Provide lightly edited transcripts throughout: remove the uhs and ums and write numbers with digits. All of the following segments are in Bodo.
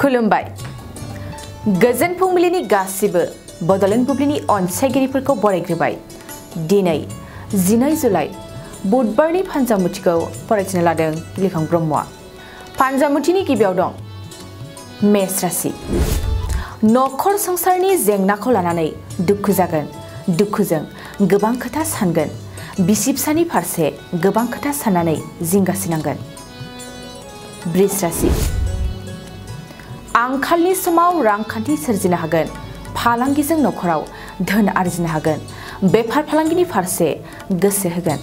खुलुमबाय गोजोन फुंबिलिनि गासिबो बड'लेण्ड बुब्लिनि अनसायगिरिफोरखौ बरायग्रोबाय दिनै 12 जुलाइ बुधबारनि फानजामुथिखौ फरायथिनो लादों लिखां ब्रह्मआ फानजामुथिनि गिबियाव दं मेष राशि नखर संसारनि जेंनाखौ लानानै दुखु जागोन दुखुजों गोबां खोथा सानगोन बिसि फिसानि फारसे गोबां खोथा साननानै जिंगासिनांगोन वृष राशि आंखालनि समाव रांखान्थि सोरजिनो हागोन फालांगिजों नखराव धोन आरजिनो हागोन बेफार फालांगिनि फारसे गोसो होगोन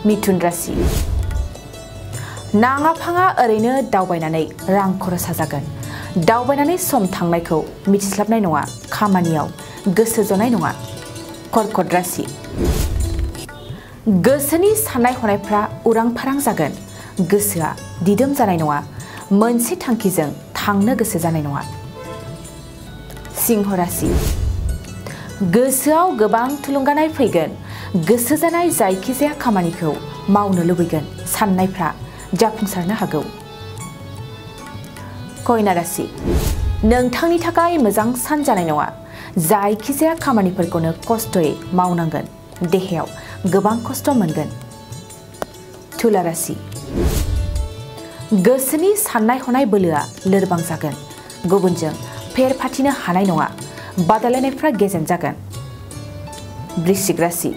मिथुन राशि नाङा फाङा ओरैनो दावबायनानै रां खरसा जागोन दावबायनानै सम थांनायखौ मिथिस्लाबनाय नङा खामानियाव गोसो जनाय नङा कर्कट राशि गोसोनि साननाय हनायफ्रा उरां फारां जागोन गोसोआ दिदोम जानाय नङा मोनसे थांखिजों थांनो गोसो जानाय नङा सिंह राशि गोसोआव गोबां थुलुंगानाय फैगोन गोसो जानाय जायखिजाया खामानिखौ मावनो लुबैगोन साननायफ्रा जाफुंसारनो हागौ कन्या राशि नोंथांनि थाखाय मोजां सान जानाय नङा जायखिजाया खामानिफोरखौनो खस्थ'यै मावनांगोन देहायाव गोबां खस्थ' मोनगोन तुला राशि गोसोनि साननाय हनाय बोलोआ लोरबां जागोन गुबुनजों फेर फाथिनो हानाय नङा बादायलायनायफ्रा गेजेन जागोन वृश्चिक राशि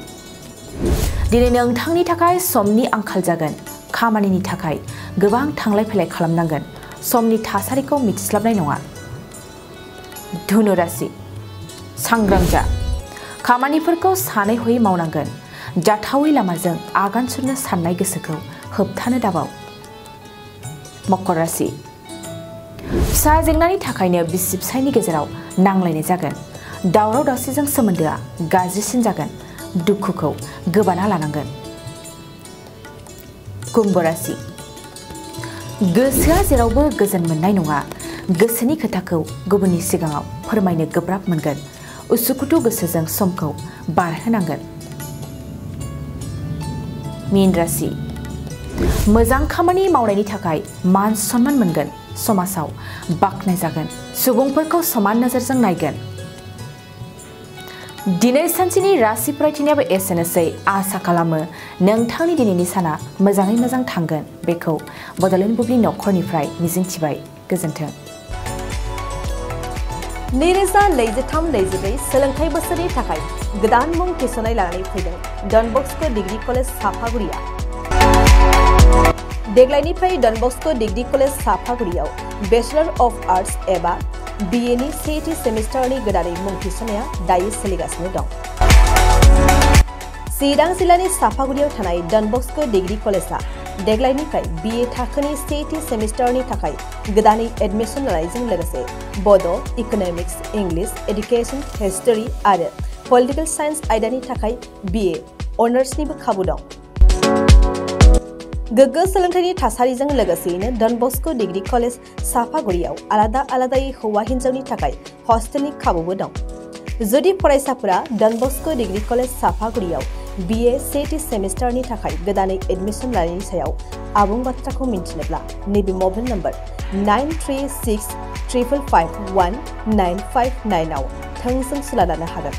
दिनै नोंथांनि थाखाय समनि आंखाल जागोन खामानिनि थाखाय गोबां थांलाय फैलाय खालामनांगोन समनि थासारिखौ मिथिस्लाबनाय नङा धनु राशि सांग्रां जा खामानिफोरखौ सानै हयै मावनांगोन जाथावै लामाजों आगान सुरनो साननाय गोसोखौ होबथानो दाबाव मकर राशि फिसा जेंनानि थाखायनो बिसि फिसायनि गेजेराव नांलायनाय जागोन दावराव दावसिजों सोमोन्दोआ गाज्रिसिन जागोन दुखुखौ गोबाना लानांगोन कुम्भ राशि गोसोआ जेरावबो गोजोन मोननाय नङा गोसोनि खोथाखौ गुबुननि सिगाङाव फोरमायनो गोब्राब मोनगोन उसुखुथु गोसोजों समखौ बारहोनांगोन मीन राशि मोजां खामानि मावनायनि थाखाय मान सन्मान मोनगोन समाजाव बाख्नाय जागोन सुबुंफोरखौ समान नोजोरजों नायगोन दिनै सानसेनि राशि फरायथिनायाबो एसेनोसै आसा खालामो नोंथांनि दिनैनि साना मोजाङै मोजां थांगोन बेखौ बड'लेण्ड बुब्लि नखरनिफ्राय मिजिंथिबाय गोजोन्थों 2023-24 सोलोंथाइ बोसोरनि थाखाय गोदान मुं थिसननाय लानानै फैदों डन बस्को डिग्री कलेज साफागुरिया देग्लायनिफ्राय डन बस्को डिग्री कलेज साफागुरियाव बेचलर अफ आर्ट्स एबा BA नि सेथि सेमिस्टारनि गोदानै मुं थिसननाया दायो सोलिगासिनो दं चिरां जिल्लानि साफागुरियाव थानाय डन बस्को डिग्री कलेजआ देग्लायनिफ्राय BA थाखोनि सेथि सेमिस्टारनि थाखाय गोदानै एडमिशन लानायजों लोगोसे बड' इक'नमिक्स इंलिश एडुकेशन हिस्टरी आरो पलिटिकल साइन्स आयदानि थाखाय BA अनार्सनिबो खाबु दं गोग्गो सोलोंथाइनि थासारिजों लोगोसेयैनो डन बस्को डिग्री कलेज साफागुरियाव आलादा आलादायै हौवा हिन्जावनि थाखाय हस्टेलनि खाबुबो दं जुदि फरायसाफोरा डन बस्को डिग्री कलेज साफागुरियाव BA सेथि सेमिस्टारनि थाखाय गोदानै एडमिशन लानायनि सायाव आबुं बाथ्राखौ मिन्थिनोब्ला नैबे मबाइल नम्बर 9365519559 आव थोंजों सुला लानो हागोन